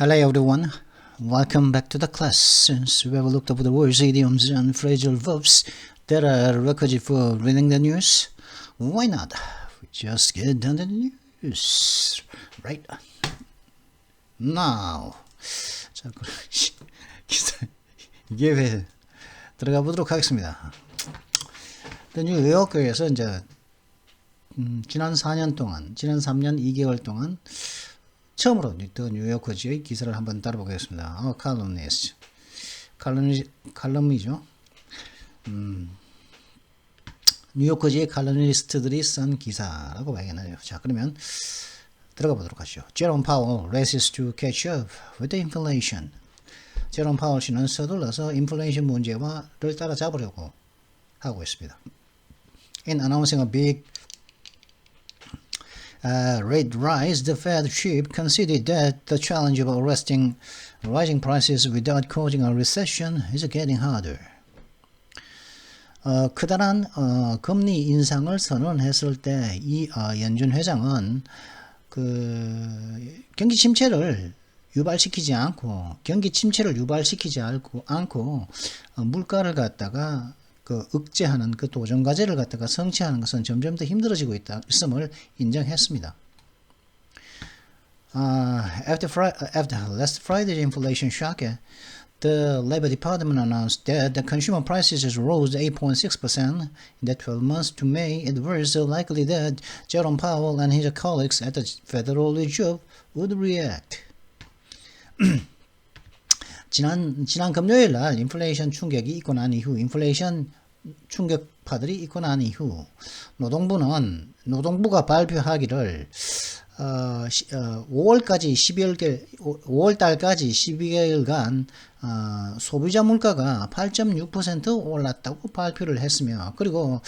Hello everyone, welcome back to the class. Since we have looked over the words, idioms and phrasal verbs that are requisite for reading the news, why not? We just get down to the news right now. 자, 이게 왜 들어가 보도록 하겠습니다. 뉴욕에서 이제 지난 4년 동안, 지난 3년 2개월 동안 처음으로 더 뉴요커지의 기사를 한번 다뤄보겠습니다. 칼럼이죠. 뉴요커지의 칼럼니스트들이 쓴 기사라고 봐야겠네요. 자, 그러면 들어가 보도록 하죠. Jerome Powell races to catch up with the inflation. 제롬 파월 씨는 서둘러서 인플레이션 문제와를 따라잡으려고 하고 있습니다. In announcing a big rate rise, the Fed chief conceded that the challenge of arresting rising prices without causing a recession is getting harder. 크다란 금리 인상을 선언했을 때 이 연준 회장은 그 경기 침체를 유발시키지 않고 물가를 갖다가 그 억제하는 그 도전 과제를 갖다가 성취하는 것은 점점 더 힘들어지고 있음을 인정했습니다. After last Friday's inflation shock, the Labor Department announced that the consumer prices rose 8.6% in the 12 months to May. It was likely that Jerome Powell and his colleagues at the Federal Reserve would react. 지난 금요일 날 인플레이션 충격이 있고 난 이후 충격파들이 있고 난 이후 노동부가 발표하기를 5월달까지 12개월간 소비자 물가가 8.6% 올랐다고 발표를 했으며, 그리고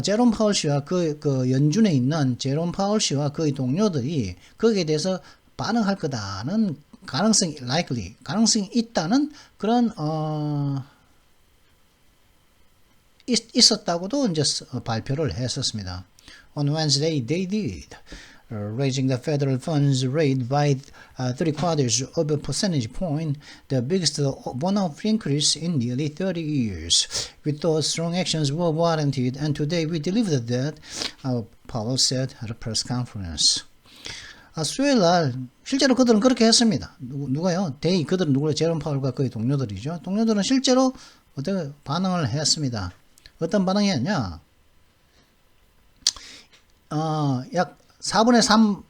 제롬 파월 씨와 그 연준에 있는 제롬 파월 씨와 그의 동료들이 거기에 대해서 반응할 거다는 가능성이 있다는 그런 있었다고도 이제 발표를 했었습니다. On Wednesday they did, raising the federal funds rate by 3/4 of a percentage point, the biggest one-off increase in nearly 30 years. We thought strong actions were warranted, and today we delivered that, Powell said at a press conference. 수요일 날 실제로 그들은 그렇게 했습니다. 누가요? 그들은 누구예요? 제롬 파월과 그의 동료들이죠. 동료들은 실제로 어떻게 반응을 했습니다. 어떤 반응이었냐? 약 4분의 3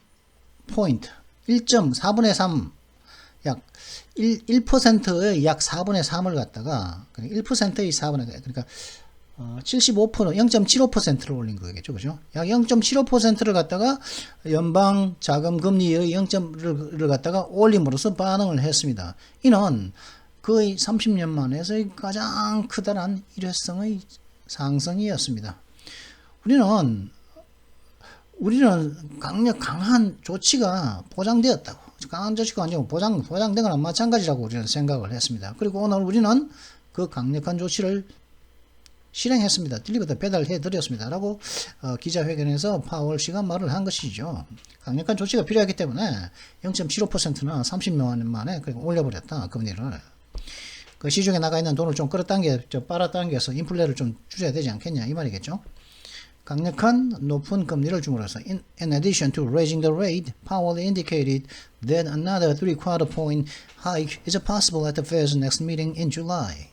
포인트, 1.4분의 3, 약 1%의 약 4분의 3을 갖다가 1%의 4분의, 그러니까 75%, 0.75%를 올린 거겠죠. 그죠? 약 0.75%를 갖다가 연방 자금 금리의 0.를 갖다가 올림으로써 반응을 했습니다. 이는 거의 30년 만에서의 가장 크다란 일회성의 상승이었습니다. 우리는 강한 조치가 보장되었다고. 강한 조치가 아니고 보장된 거나 마찬가지라고 우리는 생각을 했습니다. 그리고 오늘 우리는 그 강력한 조치를 실행했습니다. 배달해 드렸습니다. 라고 기자회견에서 파월 씨가 말을 한 것이죠. 강력한 조치가 필요하기 때문에 0.75%나 30년 만에 올려버렸다. 금리를. 그 시중에 나가 있는 돈을 좀 빨아당겨서 인플레를 좀 줄여야 되지 않겠냐 이 말이겠죠. 강력한 높은 금리를 줌으로써 in addition to raising the rate, Powell indicated that another 3/4 point hike is possible at the Fed's next meeting in July.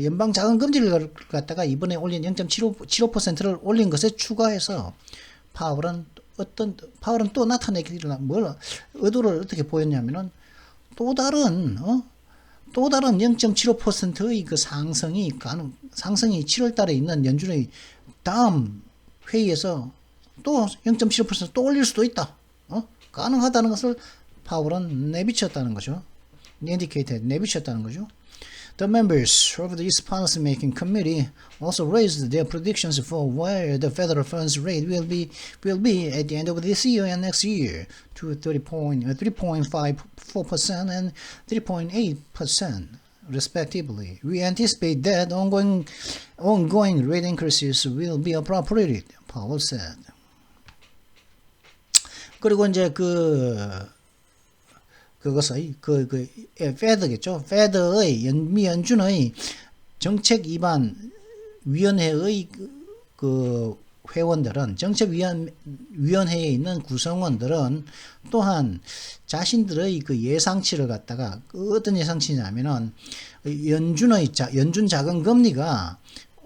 연방 자금 금리를 갖다가 이번에 올린 0.75%를 올린 것에 추가해서 파월은 또 나타내기를 의도를 어떻게 보였냐면은 또 다른 0.75%의 그 상승이 7월 달에 있는 연준의 다음 회의에서 또 0.75% 또 올릴 수도 있다. 가능하다는 것을 파월은 내비쳤다는 거죠. 내비쳤다는 거죠. The members of this policymaking committee also raised their predictions for where the federal funds rate will be at the end of this year and next year to 3.54% and 3.8%, respectively. We anticipate that ongoing rate increases will be appropriated, Powell said. 그리고 이제 그것의 페드겠죠. 페드의 미 연준의 정책 위반 위원회의 그 회원들은 정책위원회에 있는 구성원들은 또한 자신들의 그 예상치를 갖다가 어떤 예상치냐면은 연준 자금금리가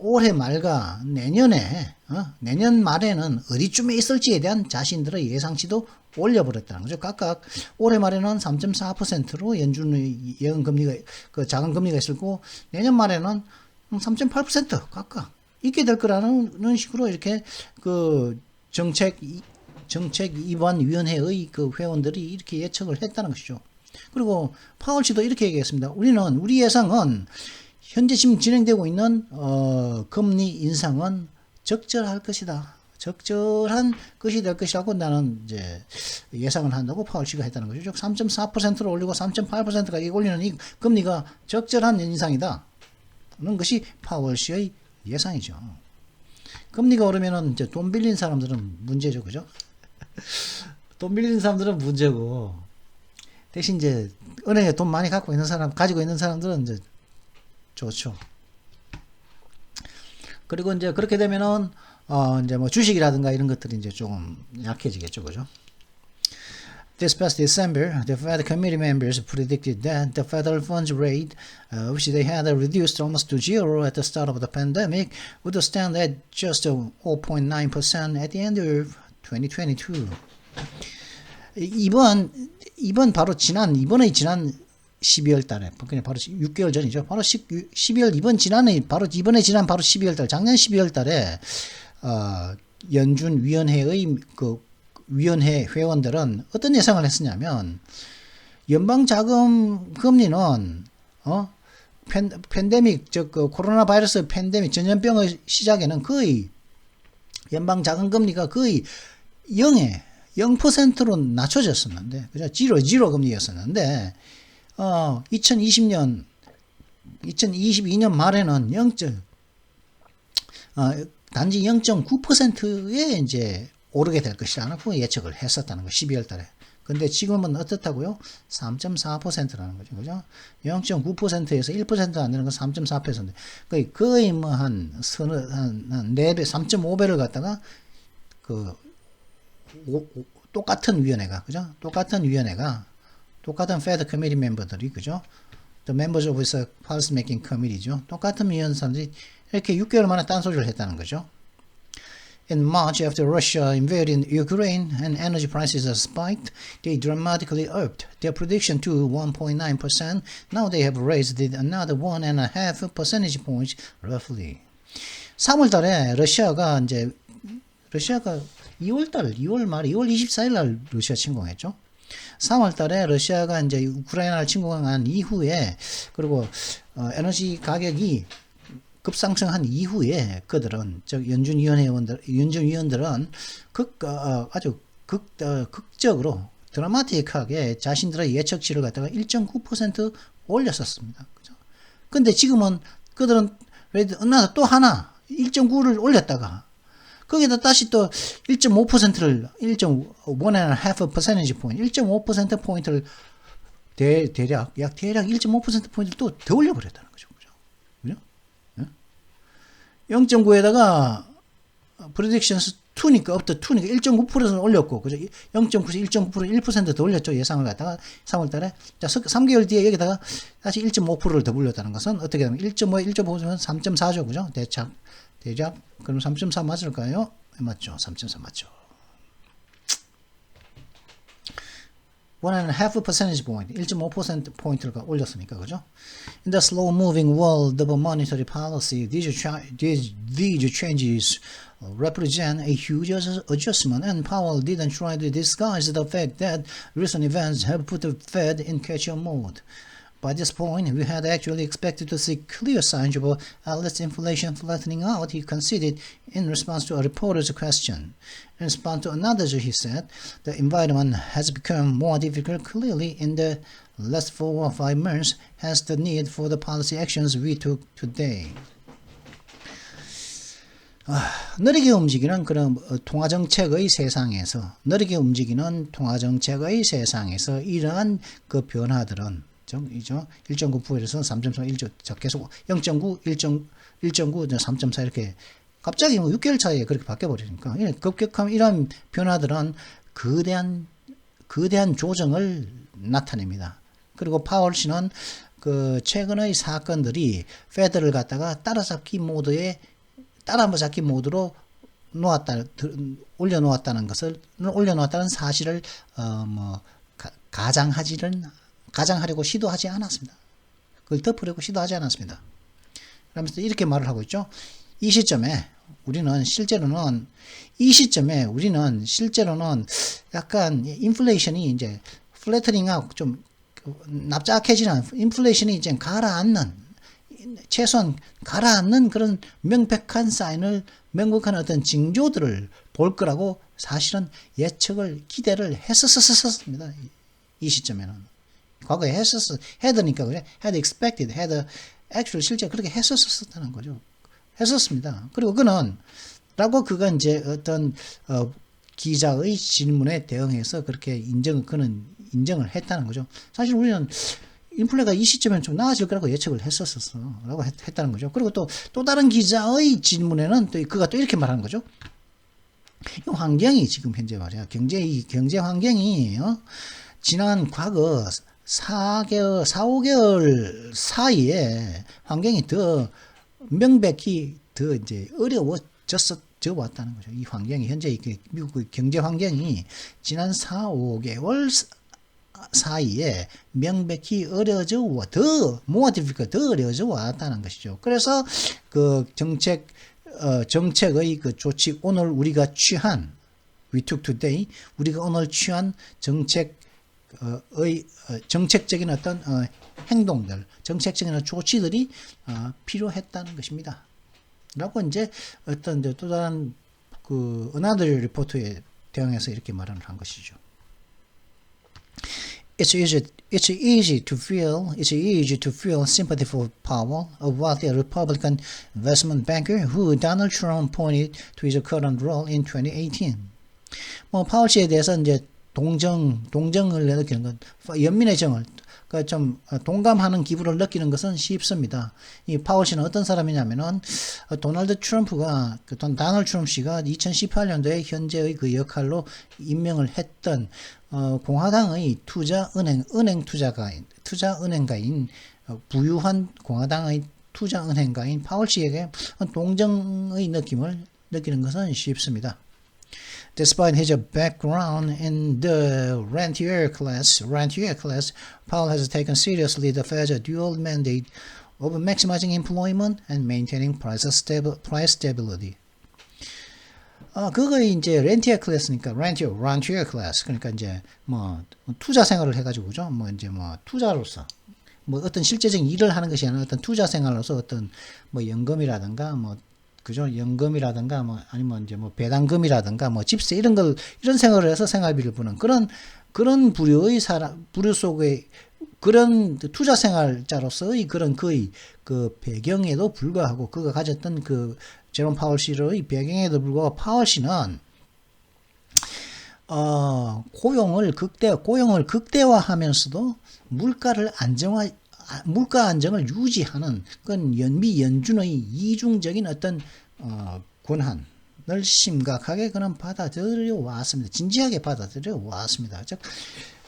올해 말과 내년에 내년 말에는 어디쯤에 있을지에 대한 자신들의 예상치도 올려버렸다는 거죠. 각각 올해 말에는 3.4%로 연준의 예금금리가 그 자금금리가 있을 거고 내년 말에는 3.8% 각각 있게 될 거라는 식으로 이렇게 그 정책 위반 위원회의 그 회원들이 이렇게 예측을 했다는 것이죠. 그리고 파월 씨도 이렇게 얘기했습니다. 우리 예상은 현재 지금 진행되고 있는 금리 인상은 적절할 것이다. 적절한 것이 될 것이라고 나는 이제 예상을 한다고 파월 씨가 했다는 거죠. 3.4%로 올리고 3.8%가 올리는 이 금리가 적절한 인상이다. 는 것이 파월 씨의 예상이죠. 금리가 오르면은 이제 돈 빌린 사람들은 문제죠, 그죠? 돈 빌린 사람들은 문제고 대신 이제 은행에 돈 많이 가지고 있는 사람들은 이제 좋죠. 그리고 이제 그렇게 되면은 이제 뭐 주식이라든가 이런 것들이 이제 조금 약해지겠죠, 그죠? This past December, the Fed committee members predicted that the federal funds rate, which they had reduced almost to zero at the start of the pandemic, would stand at just 0.9% at the end of 2022. 이번에 지난 12월 달에, 그냥 바로 6개월 전이죠. 바로 12월, 이번에 지난 바로 12월 달, 작년 12월 달에, 연준 위원회의 위원회 회원들은 어떤 예상을 했었냐면 연방 자금 금리는 팬데믹 코로나 바이러스 팬데믹 전염병의 시작에는 거의 연방 자금 금리가 거의 0%로 낮춰졌었는데 그죠? 지로 금리였었는데 2022년 말에는 단지 0.9%에 이제 오르게 될 것이라고 예측을 했었다는 거 12월 달에. 근데 지금은 어떻다고요? 3.4%라는 거죠. 그죠? 0.9%에서 1% 안 되는 건 3.4%. 거의 뭐 한 4배, 3.5배를 갖다가 똑같은 위원회가, 그죠? 똑같은 Fed Committee 멤버들이, 그죠? The members of the Policy Making Committee죠. 똑같은 위원 사람들이 이렇게 6개월 만에 딴소리를 했다는 거죠. In March, after Russia invaded Ukraine and energy prices spiked, they dramatically upped their prediction to 1.9%. Now they have raised it another 1.5 percentage points, roughly. 3월 달에 러시아가 2월 말에 2월 24일 날 러시아 침공했죠. 3월 달에 러시아가 이제 우크라이나를 침공한 이후에 그리고 에너지 가격이 급상승한 이후에 그들은 연준위원들은 아주 극적으로 드라마틱하게 자신들의 예측치를 갖다가 1.9% 올렸었습니다. 그죠? 근데 지금은 그들은 또 하나 1.9를 올렸다가 거기다 다시 또 1.5%를 1.5 percentage point 1.5% 포인트를 대략 1.5% 포인트를 또 더 올려버렸다는 거죠. 0.9에다가 predictions 2니까 up to 2니까 1.9%는 올렸고 그죠? 0.9에서 1.9% 1% 더 올렸죠. 예상을 갖다가 3월 달에. 자, 3개월 뒤에 여기다가 다시 1.5%를 더 올렸다는 것은 어떻게 되면 1.5면 3.4죠. 그죠? 대략 그럼 3.4 맞을까요? 맞죠. 3.4 맞죠. 1.5 percentage point, 1.5% 포인트를 올렸으니까, 그죠? In the slow-moving world of monetary policy, these changes represent a huge adjustment, and Powell didn't try to disguise the fact that recent events have put the Fed in catch-up mode. By this point, we had actually expected to see clear signs of less inflation flattening out, he conceded in response to a reporter's question. In response to another, he said, the environment has become more difficult clearly in the last 4 or 5 months, hence the need for the policy actions we took today. 느리게 움직이는 그런 통화정책의 세상에서 느리게 움직이는 통화정책의 세상에서 이러한 그 변화들은 1.9%에서 3.4 계속 0.9 1.9 3.4 이렇게 갑자기 뭐 6개월 차이에 그렇게 바뀌어 버리니까 급격한 이런 변화들은 거대한 조정을 나타냅니다. 그리고 파월 씨는 그 최근의 사건들이 페드를 갖다가 따라잡기 모드로 올려놓았다는 사실을 가장하려고 시도하지 않았습니다. 그걸 덮으려고 시도하지 않았습니다. 그러면서 이렇게 말을 하고 있죠. 이 시점에 우리는 실제로는 약간 인플레이션이 이제 플래터링하고 좀 납작해지는 인플레이션이 이제 최소한 가라앉는 그런 명백한 어떤 징조들을 볼 거라고 사실은 기대를 했었습니다. 이 시점에는. 과거에 had expected, actually 실제 그렇게 했었다는 거죠. 했었습니다. 그리고 그가 이제 어떤, 기자의 질문에 대응해서 그렇게 인정을 했다는 거죠. 사실 우리는 인플레가 이 시점에는 좀 나아질 거라고 예측을 라고 했다는 거죠. 그리고 또 다른 기자의 질문에는 그가 또 이렇게 말하는 거죠. 이 환경이 지금 현재 말이야. 경제 환경이, 지난 과거 5개월 사이에 환경이 더 명백히 더 이제 어려워져 왔다는 거죠. 이 환경이 현재 미국 경제 환경이 지난 5개월 사이에 명백히 더 어려워져 왔다는 것이죠. 그래서 그 정책의 그 조치 오늘 우리가 오늘 취한 정책적인 어떤 행동들, 정책적인 조치들이 필요했다는 것입니다. 라고 이제 또 다른 그 another 리포트에 대응해서 이렇게 말을 한 것이죠. It's easy to feel sympathy for Powell, a wealthy Republican investment banker who Donald Trump appointed to his current role in 2018. 파월 씨에 대해서 이제 동정을 느끼는 것, 연민의 정을, 그러니까 좀 동감하는 기분을 느끼는 것은 쉽습니다. 이 파월 씨는 어떤 사람이냐면은 도널드 트럼프 씨가 2018년도에 현재의 그 역할로 임명을 했던 공화당의 투자은행가인 부유한 공화당의 투자은행가인 파월 씨에게 동정의 느낌을 느끼는 것은 쉽습니다. Despite his background in the rentier class, Powell has taken seriously the Fed's dual mandate of maximizing employment and maintaining price stability. 그거 이제 rentier class니까 rentier class 그러니까 이제 뭐 투자 생활을 해가지고 그죠? 이제 투자로서 어떤 실제적인 일을 하는 것이 아니라 어떤 투자 생활로서 어떤 연금이라든가 그죠? 연금이라든가 아니면 이제 배당금이라든가 집세 이런 생활을 해서 생활비를 부는 그런 부류 속의 그런 투자 생활자로서의 그런 거의 그 배경에도 불구하고 그가 가졌던 그 제롬 파월 씨의 배경에도 불구하고 파월 씨는 고용을 극대화하면서도 물가 안정을 유지하는 그런 연준의 이중적인 어떤 권한을 심각하게 그는 받아들여 왔습니다. 진지하게 받아들여 왔습니다. 즉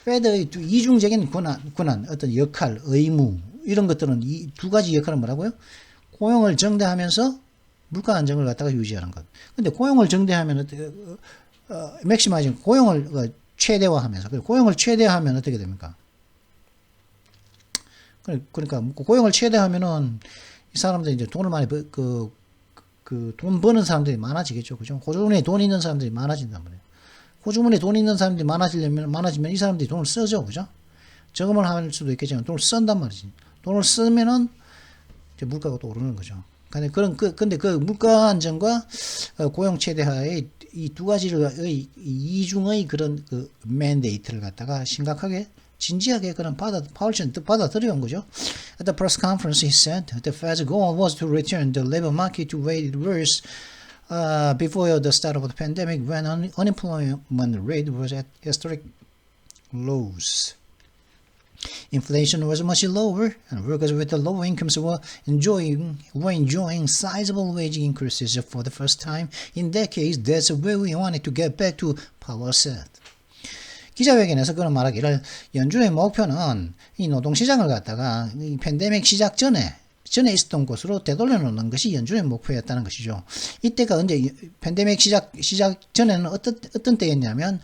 페드의 이중적인 권한, 어떤 역할, 의무 이런 것들은 이 두 가지 역할은 뭐라고요? 고용을 정대하면서 물가 안정을 갖다가 유지하는 것. 근데 고용을 정대하면 어떻게 맥시마이징 고용을 최대화하면서 고용을 최대화하면 어떻게 됩니까? 그러니까 고용을 최대화하면은 이 사람들이 이제 돈을 많이 돈 버는 사람들이 많아지겠죠, 그죠? 호주머니에 돈 있는 사람들이 많아진단 말이에요. 호주머니에 돈 있는 사람들이 많아지면 이 사람들이 돈을 쓰죠, 그죠? 저금을 할 수도 있겠지만 돈을 쓴단 말이지. 돈을 쓰면은 이제 물가가 또 오르는 거죠. 근데 그 물가 안정과 고용 최대화의 이 두 가지의 이중의 그런 그 맨데이트를 갖다가 심각하게 진지하게 그런 파월씨는 받아들여온 거죠. At the press conference, he said the Fed's goal was to return the labor market to where it was before the start of the pandemic when unemployment rate was at historic lows. Inflation was much lower, and workers with the lower incomes were enjoying sizable wage increases for the first time in decades. That's where we wanted to get back to, Powell said. 기자회견에서 그런 말하기를 연준의 목표는 이 노동시장을 갖다가 이 팬데믹 시작 전에 있었던 곳으로 되돌려 놓는 것이 연준의 목표였다는 것이죠. 이때가 언제 팬데믹 시작 전에는 어떤 때였냐면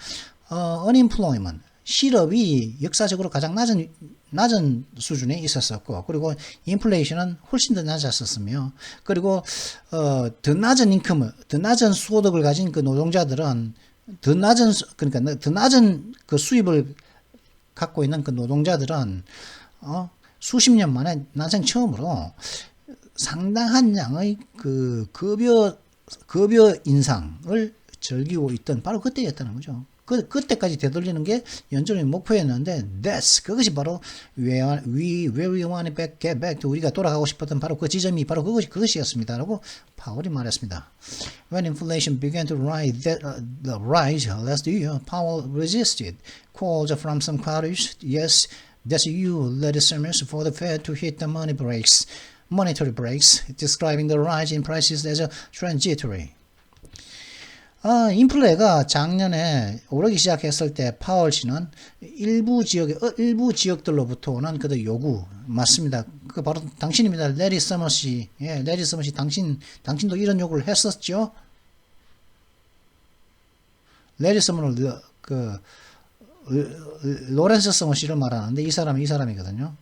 unemployment 실업이 역사적으로 가장 낮은 수준에 있었었고, 그리고 인플레이션은 훨씬 더 낮았었으며, 그리고 더 낮은 소득을 가진 그 노동자들은 더 낮은 그 수입을 갖고 있는 그 노동자들은 수십 년 만에 난생 처음으로 상당한 양의 그 급여 인상을 즐기고 있던 바로 그때였다는 거죠. 그때까지 되돌리는 게 연준의 목표였는데, 그것이 바로 where we want to get back to, 우리가 돌아가고 싶었던 바로 그 지점이 바로 그것이었습니다라고 파월이 말했습니다. When inflation began to rise last year, Powell resisted calls from some quarters. Yes, that's you, Larry Summers, for the Fed to hit the monetary brakes, describing the rise in prices as a transitory. 인플레가 작년에 오르기 시작했을 때 파월 씨는 일부 지역들로부터 오는 그 요구 맞습니다. 그 바로 당신입니다. 레리 서머시. 예, 레리 서머시 당신도 이런 요구를 했었죠. 레리 서머는 로렌스 서머시를 말하는데 이 사람이거든요.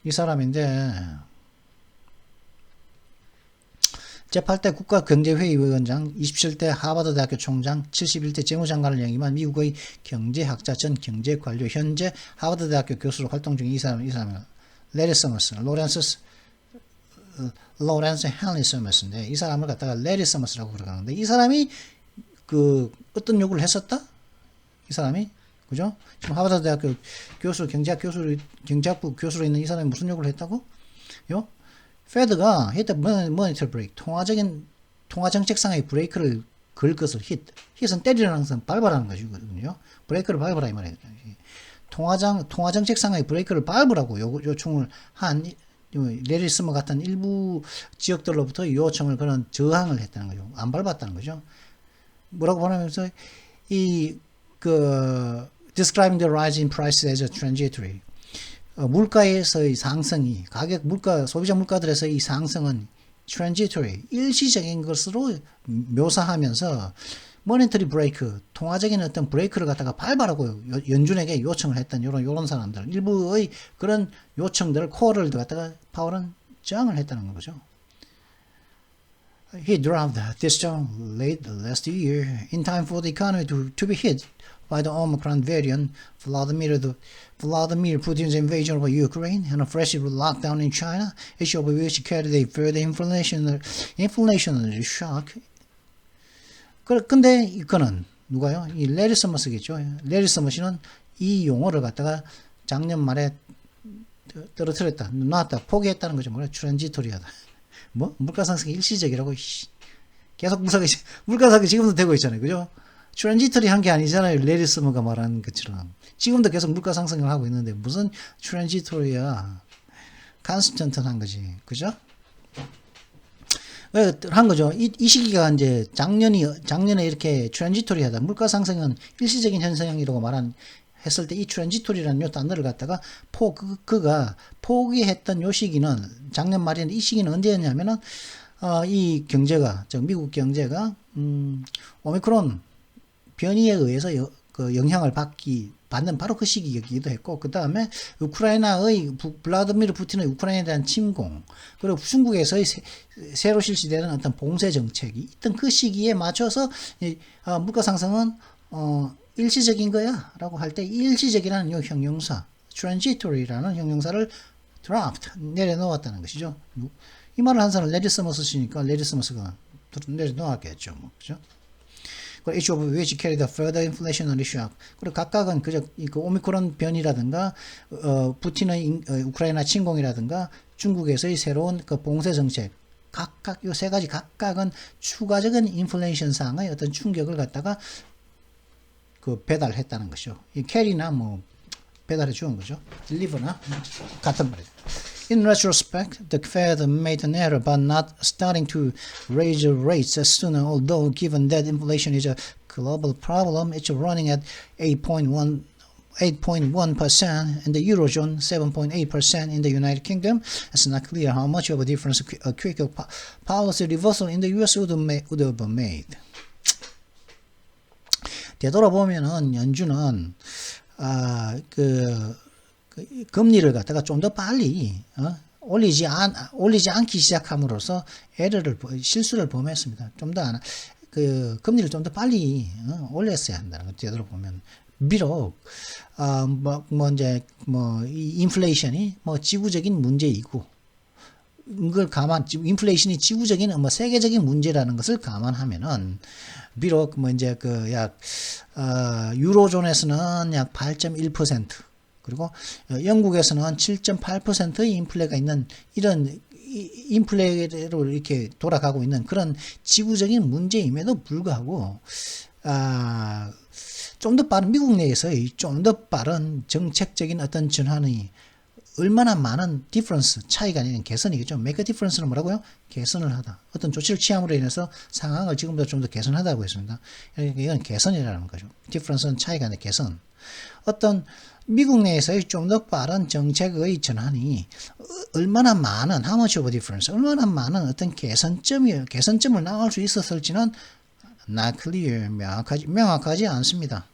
이 사람인데 제8대 국가경제회의위원장, 27대 하버드대학교 총장, 71대 재무장관을 역임한 미국의 경제학자, 전 경제관료, 현재 하버드대학교 교수로 활동 중인 이 사람은 레리 서머스, 로렌스 헨리 서머스인데, 이 사람을 갖다가 레리 서머스라고 그러는데, 이 사람이 어떤 요구를 했었다? 이 사람이, 그죠? 지금 하버드대학교 교수, 경제학부 교수로 있는 이 사람이 무슨 요구를 했다고? 페드가 hit the monetary break, 통화정책상의 브레이크를 걸 것을 hit은 때리라는 것은 밟아라는 것이거든요. 브레이크를 밟아라 이 말이에요. 통화정책상의 브레이크를 밟으라고 요청을 한 레리 서머 같은 일부 지역들로부터 요청을 그런 저항을 했다는 거죠. 안 밟았다는 거죠. 뭐라고 말하면서 describing the rise in prices as a transitory. 물가에서의 상승이, 소비자 물가들에서의 상승은 transitory, 일시적인 것으로 묘사하면서 monetary break, 통화적인 어떤 브레이크를 갖다가 밟아라고 연준에게 요청을 했던 요런 사람들, 일부의 그런 요청들을, 콜을 갖다가 파월은 저항을 했다는 거죠. He dropped this term late last year in time for the economy to be hit by the Omicron variant. Vladimir Putin's invasion of Ukraine and a fresh lockdown in China, each of which carried a further inflationary shock. 근데 이거는 누가요? 이 레리 서머스겠죠. 레리 서머스는 이 용어를 갖다가 작년 말에 떨어뜨렸다, 놨다, 포기했다는 거죠. 뭐래? 트랜지토리하다. 물가 상승이 일시적이라고. 계속 물가 상승이 지금도 되고 있잖아요. 그죠? 트랜지터리 한 게 아니잖아요. 레리 서머가 말하는 것처럼. 지금도 계속 물가 상승을 하고 있는데 무슨 트랜지터리야. 컨스턴트한 거지. 그죠? 한 거죠. 이 시기가 이제 작년에 이렇게 트랜지터리하다. 물가 상승은 일시적인 현상이라고 했을 때 이 트랜지토리라는 요 단어를 갖다가 그가 포기했던 요 시기는 작년 말인데, 이 시기는 언제였냐면은 이 경제가, 미국 경제가 오미크론 변이에 의해서 그 영향을 받는 바로 그 시기이기도 했고, 그 다음에 우크라이나의 블라디미르 푸틴의 우크라이나에 대한 침공, 그리고 중국에서의 새로 실시되는 어떤 봉쇄 정책이 있던 그 시기에 맞춰서 물가 상승은 일시적인 거야 라고 할 때, 일시적이라는 요 형용사, transitory라는 형용사를 dropped, 내려놓았다는 것이죠. 이 말을 한 사람은 레리 서머스시니까 레리 서머스가 내려놓았겠죠. 그죠? each of which carried a further inflationary shock. 그리고 각각은 그 오미크론 변이라든가 푸틴의 우크라이나 침공이라든가 중국에서의 새로운 그 봉쇄 정책, 각각 요 세 가지 각각은 추가적인 인플레이션 상의 어떤 충격을 갖다가 그 배달했다는 것이죠. 이 캐리나 뭐 배달해 주는 거죠. 딜리버나 같은 말이죠. In retrospect, the Fed made an error by not starting to raise rates sooner, although given that inflation is a global problem, it's running at 8.1% in the Eurozone, 7.8% in the United Kingdom. It's not clear how much of a difference a quick policy reversal in the US would have made. 되돌아보면은 연준은 금리를 갖다가 좀 더 빨리 올리지 않기 시작함으로써 실수를 범했습니다. 좀 더 금리를 좀 더 빨리 올렸어야 한다는 거 되돌아보면 비록 이 인플레이션이 지구적인 문제이고 이걸 인플레이션이 지구적인 세계적인 문제라는 것을 감안하면은 비록 유로존에서는 약 8.1% 그리고 영국에서는 7.8%의 인플레가 있는 이런 인플레로 이렇게 돌아가고 있는 그런 지구적인 문제임에도 불구하고 좀 더 빠른 미국 내에서의 좀 더 빠른 정책적인 어떤 전환이 얼마나 많은 디퍼런스 차이가 아니라 개선이겠죠. make a difference는 뭐라고요? 개선을 하다. 어떤 조치를 취함으로 인해서 상황을 지금보다 좀 더 개선하다고 했습니다. 이건 개선이라는 거죠. difference는 차이가 아니라 개선. 어떤 미국 내에서의 좀 더 빠른 정책의 전환이 얼마나 많은 how much of a difference, 얼마나 많은 어떤 개선점을 나올 수 있었을지는 not clear, 명확하지 않습니다.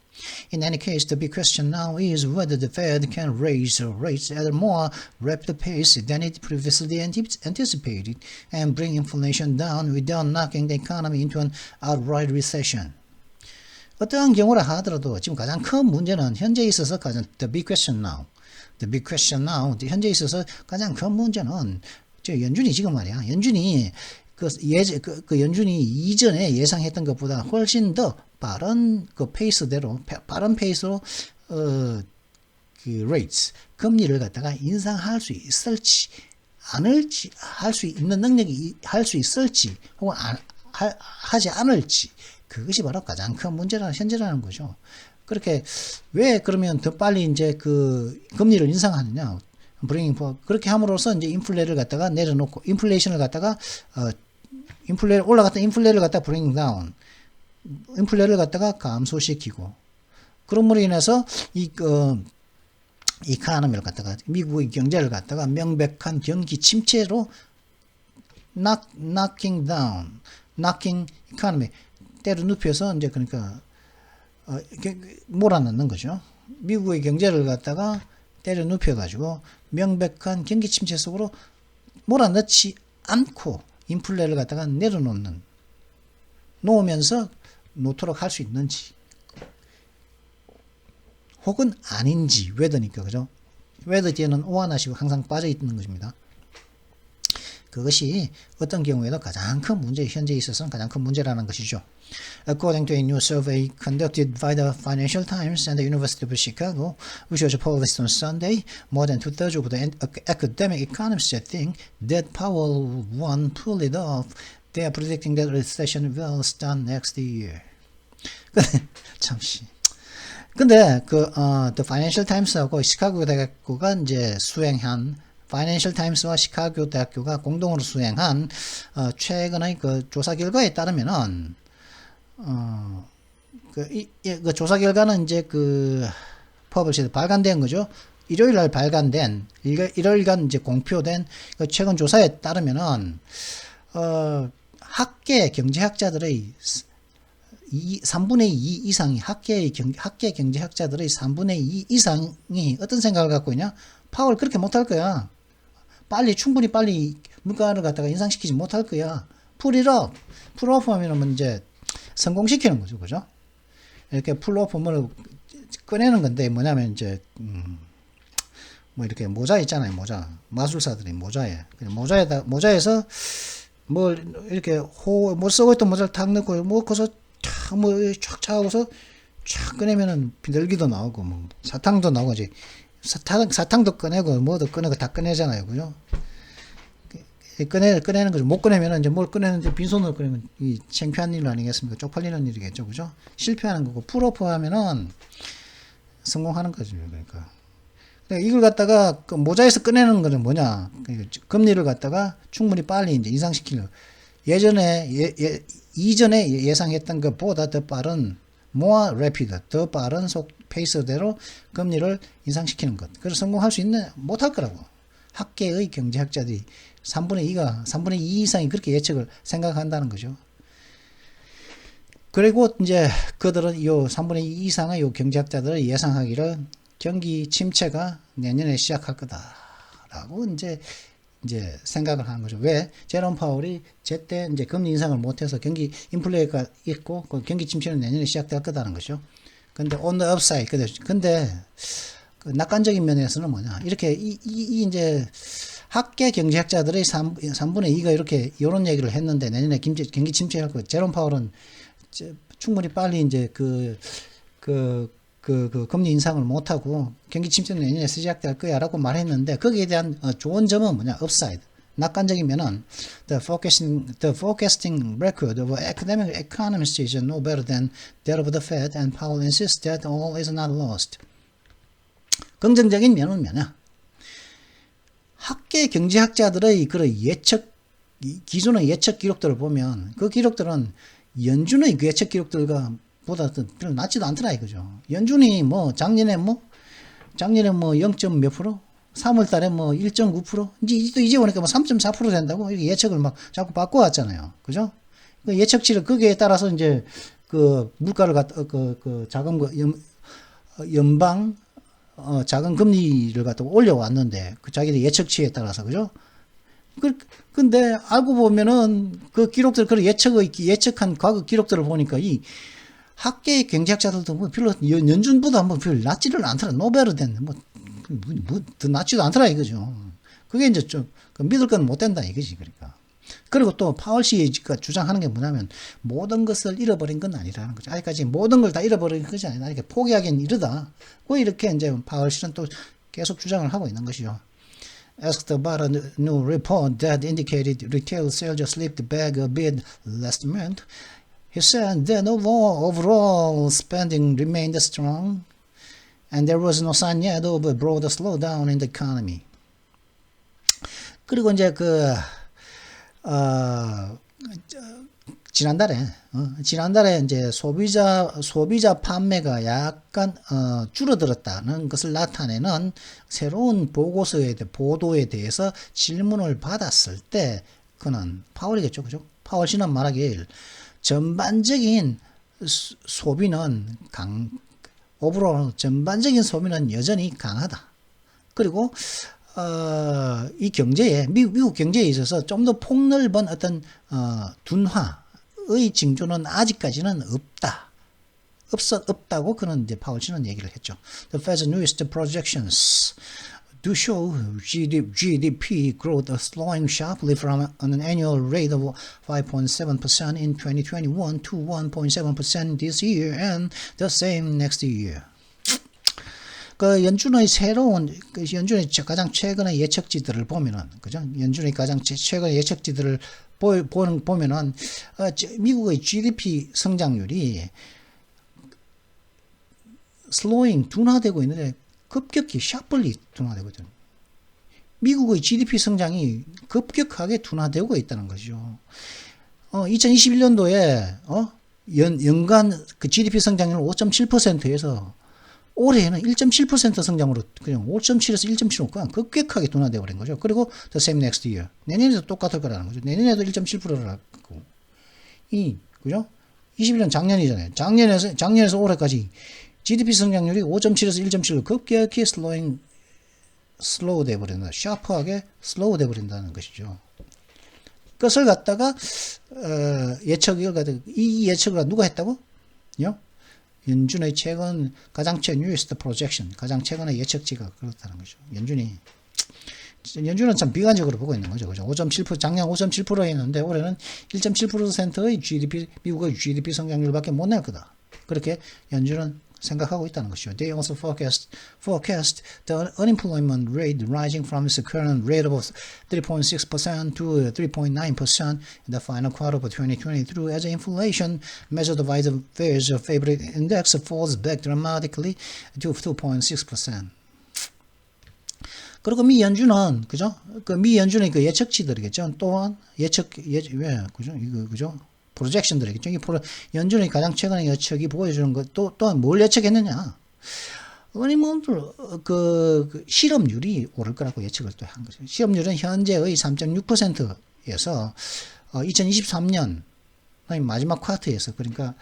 In any case, the big question now is whether the Fed can raise rates at a more rapid pace than it previously anticipated and bring inflation down without knocking the economy into an outright recession. 어떠한 경우라 하더라도 지금 가장 큰 문제는 현재에 있어서 the big question now, 현재에 있어서 가장 큰 문제는 연준이 지금 말이야. 연준이 연준이 이전에 예상했던 것보다 훨씬 더 빠른 빠른 페이스로 rates 금리를 갖다가 인상할 수 있을지 할 수 있는 능력이 할 수 있을지 혹은 하지 않을지 그것이 바로 가장 큰 문제라는 현재라는 거죠. 그렇게 왜 그러면 더 빨리 이제 금리를 인상하느냐? 그렇게 함으로써 이제 인플레를 갖다가 내려놓고 인플레이션을 갖다가 올라갔다 인플레를 갖다가 bring down, 인플레를 갖다가 감소시키고, 그럼으로 인해서 이코노미를 갖다가 미국의 경제를 갖다가 명백한 경기 침체로 knocking economy 때려 눕혀서 이제 그러니까 몰아넣는 거죠. 미국의 경제를 갖다가 때려 눕혀가지고 명백한 경기 침체 속으로 몰아넣지 않고 인플레를 갖다가 놓으면서 놓도록 할 수 있는지 혹은 아닌지 whether니까 그죠? whether 뒤에는 오하나시고 항상 빠져 있는 것입니다. 그것이 어떤 경우에도 가장 큰 문제, 현재에 있어서는 가장 큰 문제라는 것이죠. According to a new survey conducted by the Financial Times and the University of Chicago, which was published on Sunday, more than 2/3 of the academic economists think that Powell won't pull it off. They are predicting that recession will start next year. 근데 The Financial Times하고 시카고 대학교가 이제 수행한 파이낸셜 타임스와 시카고 대학교가 공동으로 수행한 최근의 조사 결과에 따르면은 그 조사 결과는 이제 퍼블리시 발간된 거죠. 일요일 날 발간된 일요일간 이제 공표된 최근 조사에 따르면은 학계 경제학자들의 3분의 2 이상이 학계 경제학자들의 3분의 2 이상이 어떤 생각을 갖고 있냐? 파월 그렇게 못할 거야. 충분히 빨리 물가를 갖다가 인상시키지 못할 거야. 풀업 하면 이제 성공시키는 거죠. 그죠? 이렇게 풀업을 꺼내는 건데 뭐냐면 이제 뭐 이렇게 모자 있잖아요. 마술사들이 모자에서 뭘 이렇게 못 쓰고 있던 모자를 탁 넣고 뭐 거기서 촥 차고서 촥 꺼내면은 비둘기도 나오고 뭐 사탕도 나오고 이제 사탕도 꺼내고 뭐도 꺼내고 다 꺼내잖아요, 그죠? 꺼내는 거죠. 못 꺼내면은 이제 뭘 꺼내는데 빈손으로 꺼내면 이 창피한 일 아니겠습니까? 쪽팔리는 일이겠죠, 그죠? 실패하는 거고 풀오프 하면은 성공하는 거죠, 그러니까. 이걸 갖다가 그 모자에서 꺼내는 거는 뭐냐? 금리를 갖다가 충분히 빨리 이제 인상시키려. 이전에 예상했던 것보다 더 빠른 more rapid, 더 빠른 페이스대로 금리를 인상시키는 것. 그래서 성공할 수 있는 못할 거라고. 학계의 경제학자들이 3분의 2 이상이 그렇게 예측을 생각한다는 거죠. 그리고 이제 그들은 요 3분의 2 이상의 요 경제학자들을 예상하기를 경기 침체가 내년에 시작할 거다라고 이제 생각을 하는 거죠. 왜? 제롬 파월이 제때 이제 금리 인상을 못해서 경기 인플레가 있고 그 경기 침체는 내년에 시작될 거다는 거죠. 근데 on the upside, 근데 그 낙관적인 면에서는 뭐냐? 이렇게 이제 학계 경제학자들의 3분의 2가 이렇게 이런 얘기를 했는데 내년에 경기 침체할 거. 제롬 파월은 충분히 빨리 이제 그 금리 인상을 못하고 경기 침체는 내년에 시작될 거야라고 말했는데 거기에 대한 좋은 점은 뭐냐? upside. 낙관적인 면은 the forecasting record of academic economists is no better than that of the Fed, and Powell insists that all is not lost. 긍정적인 면은 뭐냐? 학계 경제학자들의 그런 기존의 예측 기록들을 보면 그 기록들은 연준의 그 예측 기록들과 보다 별로 낮지도 않더라 이거죠. 연준이 작년에 0. 몇 프로? 3월 달에 1.9%? 이제 보니까 3.4% 된다고 이렇게 예측을 막 자꾸 바꿔왔잖아요. 그죠? 그 예측치를 거기에 따라서 이제 그 물가를 연방 자금 금리를 갖다가 올려왔는데 그 자기들 예측치에 따라서 그죠? 근데 알고 보면은 그 기록들 그 예측한 과거 기록들을 보니까 이 학계 경제학자들도 별로 연준보다 별로 낮지를 않더라. 노벨은 더 낮지도 않더라 이거죠. 그게 이제 좀 믿을 건 못 된다 이거지. 그러니까. 그리고 또 파월 씨가 주장하는 게 뭐냐면 모든 것을 잃어버린 건 아니라는 거죠. 아직까지 모든 걸 다 잃어버린 것이 아니라 이렇게 포기하기는 이르다. 이렇게 이제 파월 씨는 또 계속 주장을 하고 있는 것이죠. Asked about a new report that indicated retail sales just slipped back a bit last month, he said that overall spending remained strong, and there was no sign yet of a broader slowdown in the economy. 그리고 이제 지난달에 이제 소비자 판매가 약간 줄어들었다는 것을 나타내는 새로운 보도에 대해서 질문을 받았을 때 그는 파월이겠죠, 그죠? 파월 씨는 말하길 전반적인 소비는 오버롤 전반적인 소비는 여전히 강하다. 그리고 이 경제에 미국 경제에 있어서 좀 더 폭넓은 어떤 둔화의 징조는 아직까지는 없다고 그는 이제 파월 씨는 얘기를 했죠. The Fed's newest projections do show GDP growth slowing sharply from an annual rate of 5.7% in 2021 to 1.7% this year and the same next year. 연준의 가장 최근의 예측치들을 보면은, 그죠? 연준의 가장 최근의 예측치들을 보면은, 미국의 GDP 성장률이 둔화되고 있는데, 급격히 sharply 둔화되고 있거든요. 미국의 GDP 성장이 급격하게 둔화되고 있다는 거죠. 2021년도에, 연간 그 GDP 성장률 5.7%에서 올해에는 1.7% 성장으로 그냥 5.7에서 1.75 그냥 급격하게 둔화되어 버린 거죠. 그리고 the same next year. 내년에도 똑같을 거라는 거죠. 내년에도 1.7%라고. 그죠? 21년 작년이잖아요. 작년에서 올해까지 GDP 성장률이 5.7에서 1.7로 급격히 슬로우 돼 버린다. 샤프하게 슬로우 돼 버린다는 것이죠. 그것을 갖다가 이 예측을 누가 했다고? 연준의 가장 최근 newest projection, 가장 최근의 예측치가 그렇다는 거죠. 연준이 연준은 참 비관적으로 보고 있는 거죠. 그죠? 5.7% 작년 5.7% 했는데 올해는 1.7%의 GDP 미국의 GDP 성장률밖에 못 낼 거다. 그렇게 연준은 생각하고 있다는 것이죠. They also forecast the unemployment rate rising from its current rate of 3.6% to 3.9% in the final quarter of 2023 as inflation measured by the Fed's favorite index falls back dramatically to 2.6%. 그리고 미 연준은 그죠? 그 미 연준의 그 예측치들이겠죠. 또한 왜 그죠? 이거 그죠? 프로젝션들이겠죠. 연준의 가장 최근의 예측이 보여주는 것 또한 뭘 예측했느냐? 어머님들 그 실업률이 오를 거라고 예측을 또 한 거죠. 실업률은 현재의 3.6%에서 2023년 마지막 쿼터에서 그러니까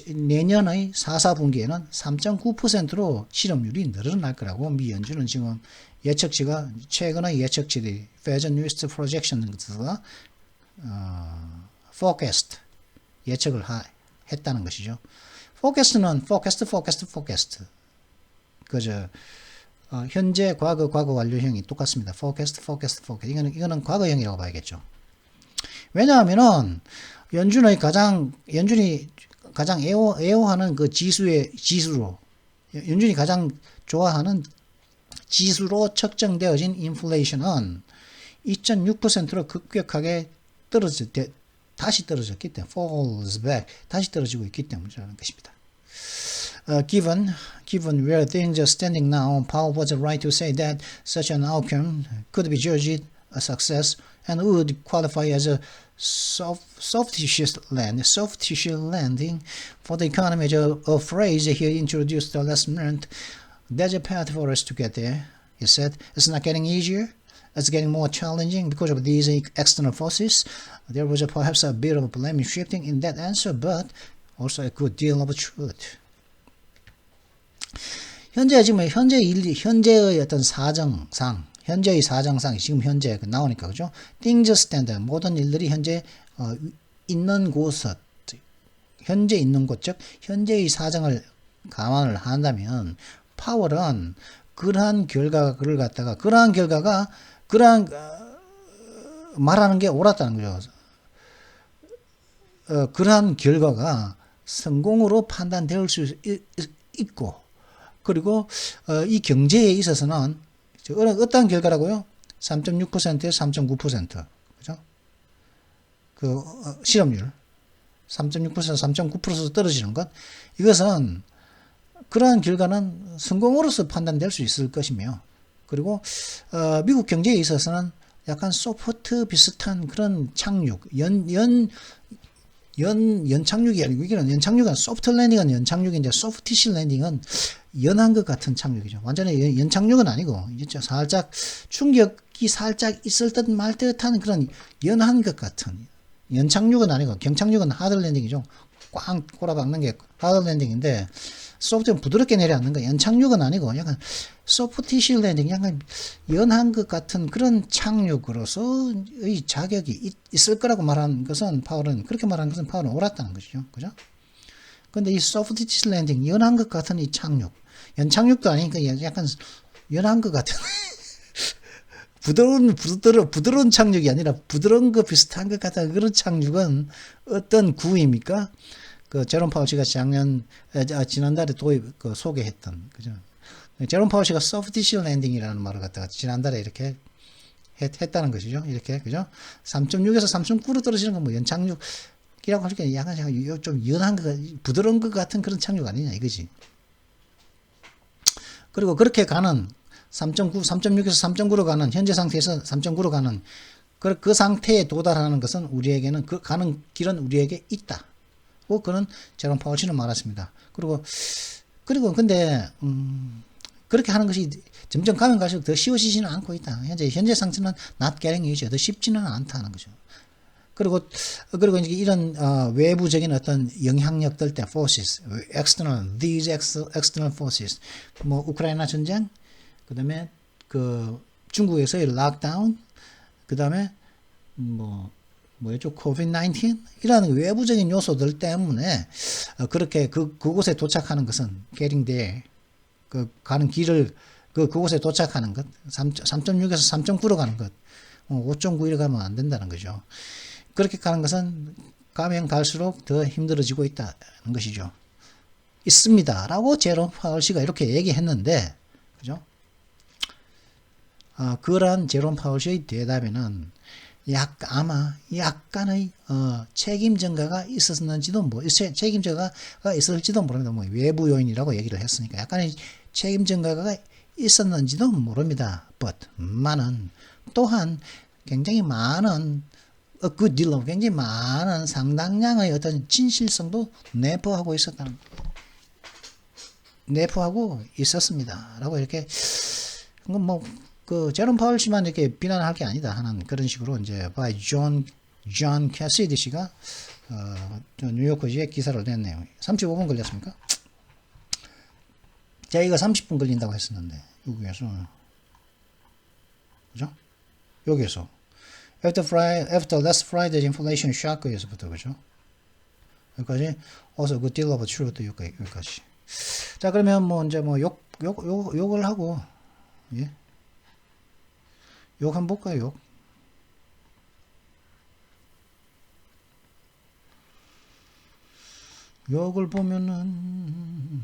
내년의 4분기에는 3.9%로 실업률이 늘어날 거라고 미 연준은 지금 예측치가 최근의 예측치들이 Fed Newest Projection과 forecast 예측을 했다는 것이죠. forecast는 forecast 그저 현재 과거 완료형이 똑같습니다. forecast 이거는 과거형이라고 봐야겠죠. 왜냐하면은 연준이 가장 애호하는 그 지수로 연준이 가장 좋아하는 지수로 측정되어진 인플레이션은 2.6%로 급격하게 다시 떨어졌기 때문에 falls back 다시 떨어지고 있기 때문이라는 것입니다. Given where things are standing now, Powell was right to say that such an outcome could be judged a success and would qualify as a softish landing for the economy. A phrase he introduced last month. There's a path for us to get there, he said. It's not getting easier. It's getting more challenging because of these external forces. There was perhaps a bit of blame shifting in that answer, but also a good deal of truth. 현재의 어떤 현재의 사정상이 지금 현재 나오니까 그죠? Things stand 모든 일들이 현재 있는 곳, 현재 있는 곳, 즉 현재의 사정을 감안을 한다면 파월은 그러한 결과가 말하는 게 옳았다는 거죠. 그러한 결과가 성공으로 판단될 수 있고, 그리고 이 경제에 있어서는 어떤 결과라고요? 3.6%에서 3.9%. 그죠? 그 실업률 3.6%에서 3.9%로 떨어지는 것. 이것은 그러한 결과는 성공으로서 판단될 수 있을 것이며, 그리고 미국 경제에 있어서는 약간 소프트 비슷한 그런 착륙, 연착륙이 아니고, 이게는 연착륙은 소프트 랜딩은 연착륙인데 소프티시 랜딩은 연한 것 같은 착륙이죠. 완전히 연착륙은 아니고 이제 살짝 충격이 살짝 있을 듯 말 듯한 그런 연한 것 같은, 연착륙은 아니고 경착륙은 하드 랜딩이죠. 꽝 꼬라박는 게 하드 랜딩인데 소프트는 부드럽게 내려앉는 거. 연착륙은 아니고 소프티시 랜딩, 약간 연한 것 같은 그런 착륙으로서의 자격이 있을 거라고 말한 것은 파월은, 그렇게 말한 것은 파월은 옳았다는 것이죠. 그죠? 근데 이 소프티시 랜딩, 연한 것 같은 이 착륙, 연착륙도 아니니까 약간 연한 것 같은 부드러운 착륙이 아니라 부드러운 거 비슷한 것 같은 그런 착륙은 어떤 구입니까? 그 제롬 파월 씨가 지난달에 소개했던, 그죠? 제롬 파월 씨가 소프티시 랜딩이라는 말을 갖다가 지난달에 이렇게 했다는 것이죠. 이렇게, 그죠? 3.6에서 3.9로 떨어지는 건 뭐 연착륙이라고 하니까 약간 좀 연한 거, 부드러운 것 같은 그런 착륙 아니냐 이거지. 그리고 그렇게 가는 3.6에서 3.9로 가는, 현재 상태에서 3.9로 가는 그 상태에 도달하는 것은 우리에게는, 그 가는 길은 우리에게 있다. 그는 제롬 파월 씨는 말했습니다. 그리고 근데 그렇게 하는 것이 점점 가면 갈수록 더 쉬워지지는 않고 있다. 현재 상태는 not getting easier, 더 쉽지는 않다는 거죠. 그리고 이제 이런 외부적인 어떤 영향력들 때 forces, these external forces, 뭐 우크라이나 전쟁, 그다음에 그 중국에서의 락다운, 그다음에 뭐였죠? COVID-19? 이라는 외부적인 요소들 때문에 그렇게 그곳에 도착하는 것은 getting there, 그 가는 길을 그곳에 도착하는 것, 3.6에서 3.9로 가는 것, 5.91로 가면 안 된다는 거죠. 그렇게 가는 것은 가면 갈수록 더 힘들어지고 있다는 것이죠. 있습니다. 라고 제롬 파월 씨가 이렇게 얘기했는데, 그죠? 그러한 제롬 파월 씨의 대답에는 아마 약간의 책임 전가가 있었는지도 책임 전가가 있을지도 모릅니다. 뭐 외부 요인이라고 얘기를 했으니까 약간의 책임 전가가 있었는지도 모릅니다. 많은 또한 굉장히 많은 good deal of 굉장히 많은 상당량의 어떤 진실성도 내포하고 있었습니다. 라고 이렇게 제롬 파월 씨만 이렇게 비난할 게 아니다 하는 그런 식으로 이제 by 존 캐시디 씨가 뉴요커지에 기사를 냈네요. 35분 걸렸습니까? 제가 이거 30분 걸린다고 했었는데 여기에서 그죠? 여기에서 after last Friday's inflation shock에서부터 그죠? 여기까지 also good deal of truth 여기까지. 자 그러면 뭐 이제 뭐 욕을 하고 예? 욕 한번 볼까요? 욕을 보면은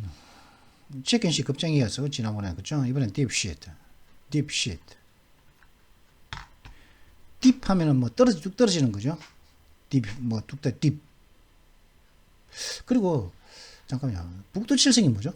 치킨씨 급쟁이였어 지난번에 그죠? 이번엔 딥시트 딥 하면은 뭐 뚝 떨어지는 거죠? 딥 그리고 잠깐만요. 북두칠성이 뭐죠?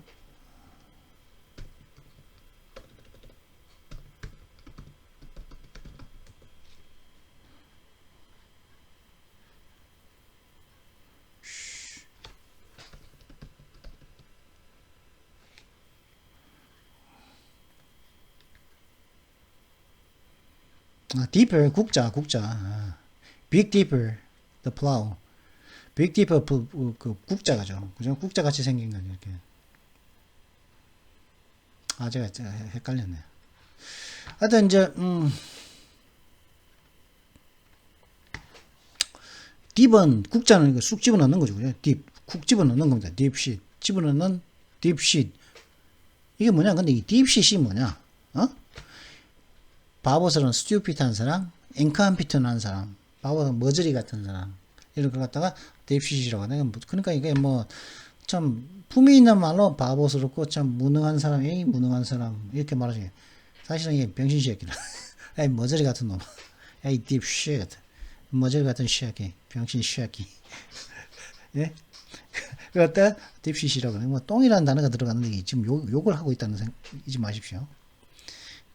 deeper 국자 big deeper the plow big deeper 그 국자가죠 그죠 국자 같이 생긴 거죠 이렇게 제가 헷갈렸네 하여튼 이제 딥은 국자는 쑥 집어넣는 거죠 그죠 쿡 집어넣는 겁니다 딥시 집어넣는 딥시 이게 뭐냐 근데 이 딥시이 뭐냐 바보스러운 스튜피드한 사람, 인컴피턴한 사람, 바보 머저리 같은 사람 이런 걸 갖다가 딥시라고 하는 그러니까 이게 뭐 참 품위 있는 말로 바보스럽고 참 무능한 사람, 무능한 사람 이렇게 말하지. 사실은 이게 병신 새끼다. 에이 머저리 같은 놈, 에이 딥시, 머저리 같은 새끼, 병신 새끼. 예? 그때 딥시라고 하는 뭐 똥이라는 단어가 들어갔는데 지금 욕을 하고 있다는 생각 잊지 마십시오.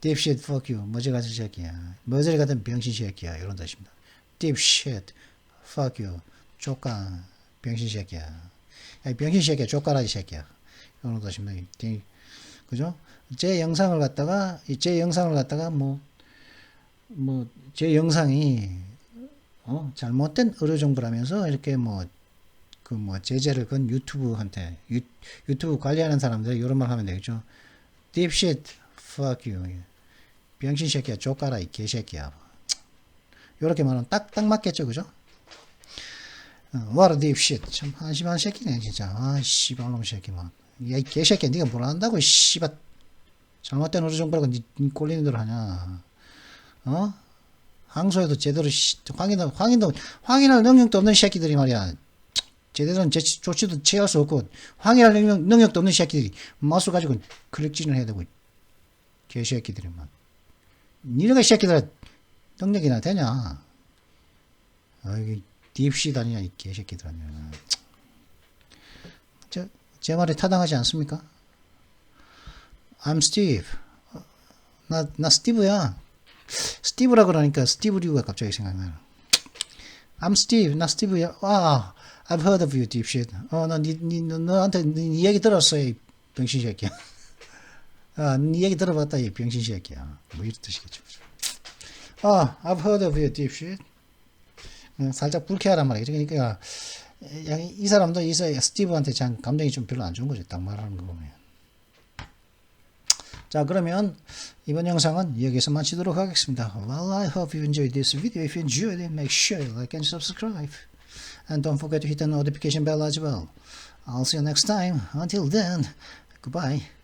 dipshit fuck you 머저리 같은 새끼야 머저리 같은 병신 새끼야 이런 뜻입니다. dipshit fuck you 쪼까 병신 새끼야 야 병신 새끼야 쪼까라지 새끼야 이런 뜻입니다. 그죠? 제 영상을 갖다가 제 영상이 잘못된 의료 정보라면서 이렇게 제재를 건 유튜브한테 유튜브 관리하는 사람들 이런 말 하면 되겠죠. dipshit fuck you 병신 새끼야 쪼까라 이 개새끼야 요렇게 말하면 딱 맞겠죠 그죠? what a deep shit 참 한심한 새끼네 진짜 씨발놈 새끼 야 이 개새끼야 니가 뭘 안다고 씨발 잘못된 어느 정보라고 니 꼴리는 대로 하냐 항소에도 제대로 확인할 능력도 없는 새끼들이 말이야 제대로 조치도 취할 수 없고 확인할 능력도 없는 새끼들이 마우스 가지고 클릭진을 해야 되고 개새끼들이만 니네가 이 새끼들 능력이나 되냐 이게 딥시 다니냐 이 개새끼들 아니야 제 말에 타당하지 않습니까? I'm Steve 나 스티브야 스티브라 그러니까 스티브 류가 갑자기 생각나 I'm Steve 나 스티브야 I've heard of you dipshit 너한테 네 얘기 들었어 이 병신 새끼야 네 얘기 들어봤다 이 병신 새끼야 뭐 이런 뜻이겠죠. I've heard of you dipshit 살짝 불쾌하단 말이야. 그러니까 이 사람도 이 스티브한테 감정이 좀 별로 안 좋은 거죠. 딱 말하는 거 보면. 자 그러면 이번 영상은 여기서 마치도록 하겠습니다. Well, I hope you enjoyed this video. If you enjoyed it, make sure you like and subscribe. And don't forget to hit the notification bell as well. I'll see you next time. Until then, goodbye.